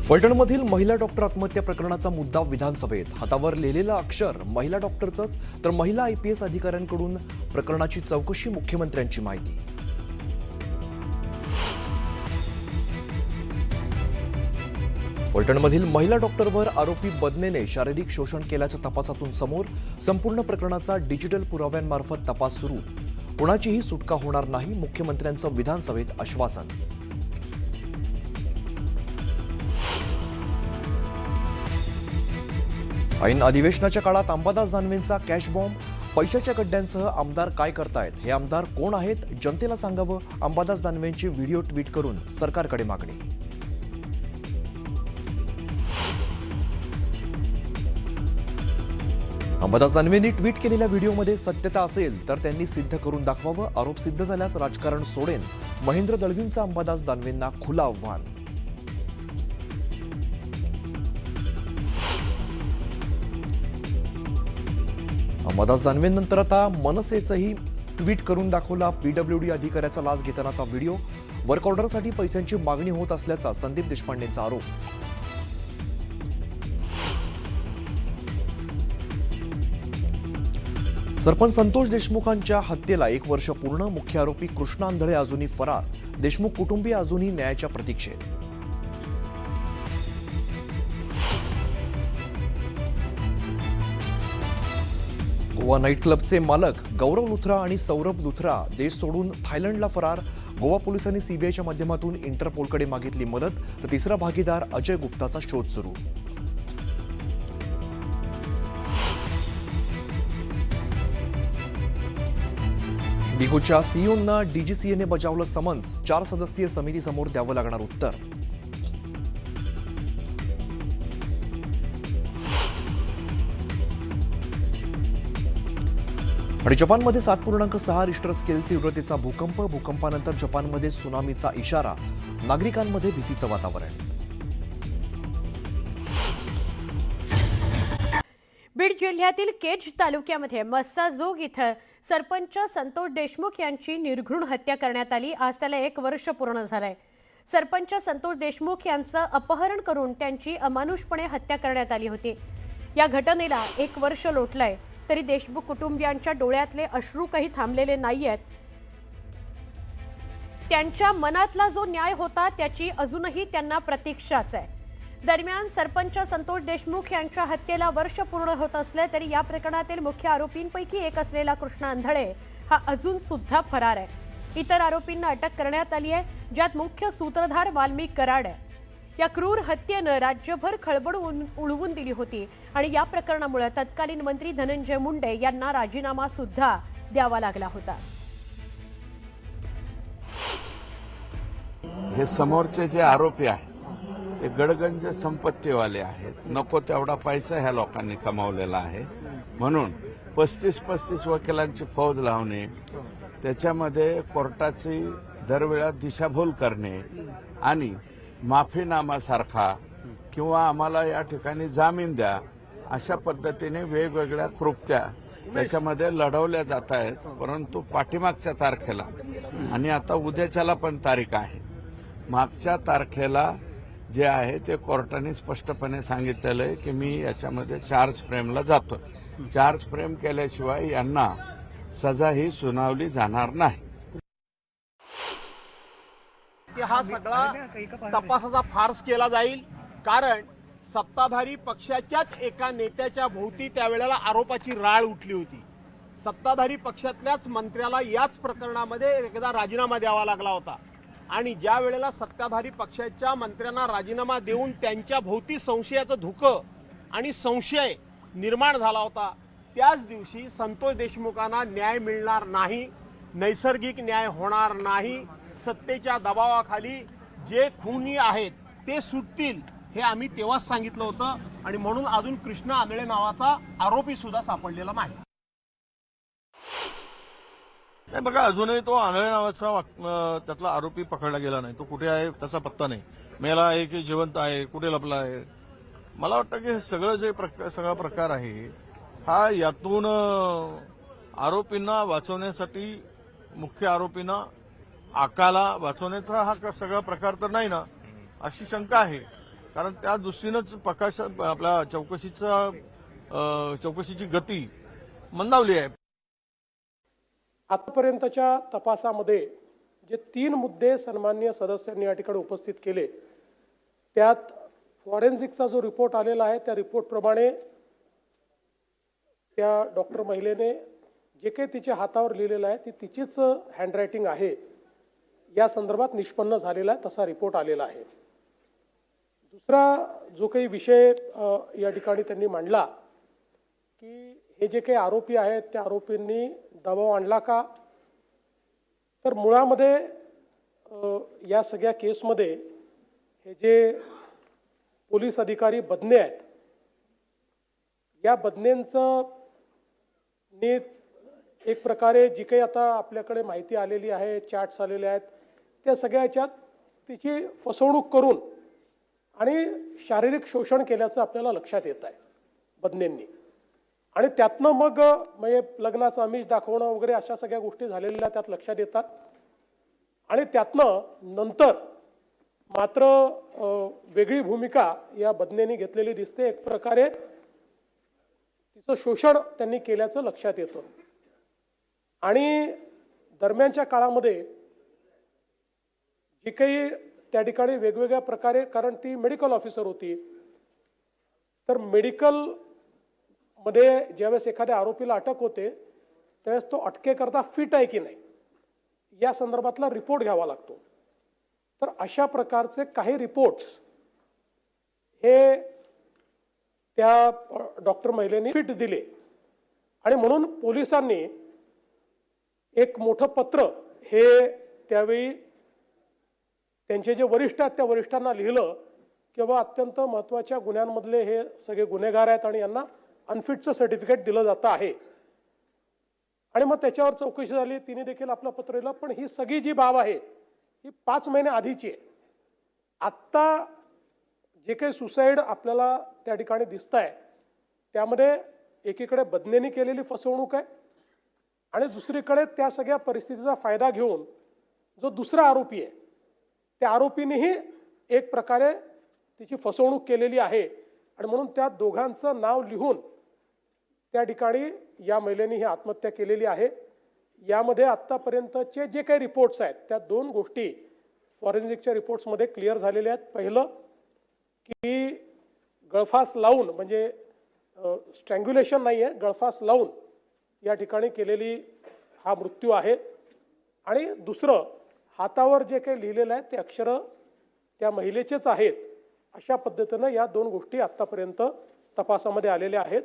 फलटणमधील महिला डॉक्टर आत्महत्या प्रकरणाचा मुद्दा विधानसभेत, हातावर लिहिलेलं अक्षर महिला डॉक्टरचंच, तर महिला आयपीएस अधिकाऱ्यांकडून प्रकरणाची चौकशी, मुख्यमंत्र्यांची माहिती. फलटणमधील महिला डॉक्टरवर आरोपी बदनेने शारीरिक शोषण केल्याचं तपासातून समोर. संपूर्ण प्रकरणाचा डिजिटल पुराव्यांमार्फत तपास सुरू. कोणाचीही सुटका होणार नाही, मुख्यमंत्र्यांचं विधानसभेत आश्वासन. ऐन अधिवेशनाच्या काळात अंबादास दानवेंचा कॅश बॉम्ब. पैशाच्या गड्ड्यांसह आमदार काय करतायत, हे आमदार कोण आहेत, जनतेला सांगावं. अंबादास दानवेंची व्हिडिओ ट्विट करून सरकारकडे मागणी. अंबादास दानवेंनी ट्विट केलेल्या व्हिडिओमध्ये सत्यता असेल तर त्यांनी सिद्ध करून दाखवावं. आरोप सिद्ध झाल्यास राजकारण सोडेन. महेंद्र दळवींचं अंबादास दानवेंना खुलं आव्हान. अंबादास दानवेंनंतर आता मनसेचंही ट्विट करून दाखवला. पीडब्ल्यूडी अधिकाऱ्याचा लाच घेतानाचा व्हिडिओ. वर्क ऑर्डरसाठी पैशांची मागणी होत असल्याचा संदीप देशपांडेंचा आरोप. सरपंच संतोष देशमुखांच्या हत्येला 1 वर्ष पूर्ण. मुख्य आरोपी कृष्णा आंधळे अजूनही फरार. देशमुख कुटुंबीय अजूनही न्यायाच्या प्रतीक्षेत. गोवा नाईट क्लबचे मालक गौरव लुथरा आणि सौरभ लुथरा देश सोडून थायलंडला फरार. गोवा पोलिसांनी सीबीआयच्या माध्यमातून इंटरपोलकडे मागितली मदत, तर तिसरा भागीदार अजय गुप्ताचा शोध सुरू. इंडिगोच्या सीईओंना डीजीसीएने बजावलं समन्स. 4 सदस्यीय समितीसमोर द्यावं लागणार उत्तर. आणि जपानमध्ये 7.6 रिश्टर स्केल तीव्रतेचा भूकंप. भूकंपानंतर जपानमध्ये सुनामीचा इशारा. नागरिकांमध्ये भीतीचं वातावरण. बीड जिल्ह्यातील केज तालुक्यामध्ये मस्साजोग इथं सरपंच संतोष देशमुख यांची निर्घृण हत्या करण्यात आली. आज त्याला 1 वर्ष पूर्ण झालंय. सरपंच संतोष देशमुख यांचं अपहरण करून त्यांची अमानुषपणे हत्या करण्यात आली होती. या घटनेला 1 वर्ष लोटलंय, तरी देशमुख कुटुंबियांच्या डोळ्यातले अश्रू काही थांबलेले नाहीयेत. त्यांच्या मनातला जो न्याय होता त्याची अजूनही त्यांना प्रतीक्षाच आहे. दरम्यान सरपंच संतोष देशमुख यांच्या हत्येला वर्ष पूर्ण होत असले तरी या प्रकरणातील मुख्य आरोपींपैकी एक असलेला कृष्णा आंधळे हा अजून सुद्धा फरार आहे. इतर आरोपींना अटक करण्यात आली आहे, ज्यात मुख्य सूत्रधार वाल्मिक कराड आहे. या क्रूर हत्येनं राज्यभर खळबळ उडवून दिली होती आणि या प्रकरणामुळे तत्कालीन मंत्री धनंजय मुंडे यांना राजीनामा सुद्धा द्यावा लागला होता. हे समोरचे जे आरोपी आहेत ते गडगंज संपत्तीवाले आहेत. नको तेवढा पैसा ह्या लोकांनी कमावलेला आहे. म्हणून 35 वकिलांची फौज लावणे, त्याच्यामध्ये कोर्टाची दरवेळा दिशाभूल करणे आणि माफीनामासारखा किंवा आम्हाला या ठिकाणी जामीन द्या अशा पद्धतीने वेगवेगळ्या कृत्या त्याच्यामध्ये लढवल्या जात आहेत. परंतु पाठीमागच्या तारखेला आणि आता उद्याच्याला पण तारीख आहे, मागच्या तारखेला जे आहे ते कोर्टाने स्पष्टपणे सांगितलेलं आहे की मी याच्यामध्ये चार्ज फ्रेमला जातो. चार्ज फ्रेम केल्याशिवाय यांना सजा ही सुनावली जाणार नाही. हा सगळा तपासाचा फार्स केला जाईल, कारण सत्ताधारी पक्षाच्याच एका नेत्याच्या भोवती त्यावेळेला आरोपाची राळ उठली होती. सत्ताधारी पक्षातल्याच मंत्र्याला याच प्रकरणामध्ये एकदा राजीनामा द्यावा लागला होता आणि ज्या वेळेला सत्ताधारी पक्षाच्या मंत्र्यांना राजीनामा देऊन त्यांच्या भोवती संशयाचं धुकं आणि संशय निर्माण झाला होता, त्याच दिवशी संतोष देशमुखांना न्याय मिळणार नाही, नैसर्गिक न्याय होणार नाही, सत्तेच्या दबावाखाली जे खुनी आहेत ते सुटतील, हे आम्ही तेव्हाच सांगितलं होतं. आणि म्हणून अजून कृष्णा आंधळे नावाचा आरोपी सुद्धा सापडलेला नाही. नाही बघा, अजूनही तो आंधळे नावाचा त्यातला आरोपी पकडला गेला नाही. तो कुठे आहे त्याचा पत्ता नाही. मेला आहे की जिवंत आहे, कुठे लपला आहे. मला वाटतं की हे सगळं जे सगळा प्रकार आहे हा यातून आरोपींना वाचवण्यासाठी, मुख्य आरोपींना आकाला वाचवण्याचा हा सगळा प्रकार तर नाही ना, अशी शंका आहे. कारण त्या दृष्टीनंच आपल्या चौकशीची गती मंदावली आहे. आतापर्यंतच्या तपासामध्ये जे 3 मुद्दे सन्माननीय सदस्यांनी या ठिकाणी उपस्थित केले, त्यात फॉरेन्सिकचा जो रिपोर्ट आलेला आहे त्या रिपोर्टप्रमाणे त्या डॉक्टर महिलेने जे काही तिच्या हातावर लिहिलेलं आहे ती तिचीच हँडरायटिंग आहे या संदर्भात निष्पन्न झालेला आहे, तसा रिपोर्ट आलेला आहे. दुसरा जो काही विषय या ठिकाणी त्यांनी मांडला की हे जे काही आरोपी आहेत त्या आरोपींनी दबाव आणला का, तर मुळामध्ये या सगळ्या केसमध्ये हे जे पोलीस अधिकारी बदने आहेत, या बदनेंचं एक प्रकारे जी काही आता आपल्याकडे माहिती आलेली आहे, चॅट्स आलेले आहेत, त्या सगळ्याच्यात तिची फसवणूक करून आणि शारीरिक शोषण केल्याचं आपल्याला लक्षात येत आहे बदनेंनी. आणि त्यातनं मग म्हणजे लग्नाचं आमिष दाखवणं वगैरे अशा सगळ्या गोष्टी झालेल्या त्यात लक्षात येतात. आणि त्यातनं नंतर मात्र वेगळी भूमिका या बदनेंनी घेतलेली दिसते. एक प्रकारे तिचं शोषण त्यांनी केल्याचं लक्षात येतं. आणि दरम्यानच्या काळामध्ये जी काही त्या ठिकाणी वेगवेगळ्या प्रकारे, कारण ती मेडिकल ऑफिसर होती, तर मेडिकलमध्ये ज्यावेळेस एखाद्या आरोपीला अटक होते त्यावेळेस तो अटकेकरता फिट आहे की नाही या संदर्भातला रिपोर्ट घ्यावा लागतो. तर अशा प्रकारचे काही रिपोर्ट्स हे त्या डॉक्टर महिलेने फिट दिले. आणि म्हणून पोलिसांनी एक मोठं पत्र हे त्यावेळी त्यांचे जे वरिष्ठ आहेत त्या वरिष्ठांना लिहिलं की बाबा अत्यंत महत्त्वाच्या गुन्ह्यांमधले हे सगळे गुन्हेगार आहेत आणि यांना अनफिटचं सर्टिफिकेट दिलं जातं आहे. आणि मग त्याच्यावर चौकशी झाली, तिने देखील आपलं पत्र लिहिलं. पण ही सगळी जी बाब आहे ही 5 महिने आधीची आहे. आत्ता जे काही सुसाईड आपल्याला त्या ठिकाणी दिसत आहे त्यामध्ये एकीकडे बदनेनी केलेली फसवणूक आहे आणि दुसरीकडे त्या सगळ्या परिस्थितीचा फायदा घेऊन जो दुसरा आरोपी आहे त्या आरोपीनेही एक प्रकारे तिची फसवणूक केलेली आहे. आणि म्हणून त्या दोघांचं नाव लिहून त्या ठिकाणी या महिलेने ही आत्महत्या केलेली आहे. यामध्ये आत्तापर्यंतचे जे काही रिपोर्ट्स आहेत त्या 2 गोष्टी फॉरेन्सिकच्या रिपोर्ट्समध्ये क्लिअर झालेल्या आहेत. पहिलं की गळफास लावून, म्हणजे स्ट्रँग्युलेशन नाही आहे, गळफास लावून या ठिकाणी केलेली हा मृत्यू आहे. आणि दुसरं, हातावर जे काही लिहिलेलं आहे ते अक्षरं त्या महिलेचेच आहेत. अशा पद्धतीनं या 2 गोष्टी आत्तापर्यंत तपासामध्ये आलेल्या आहेत.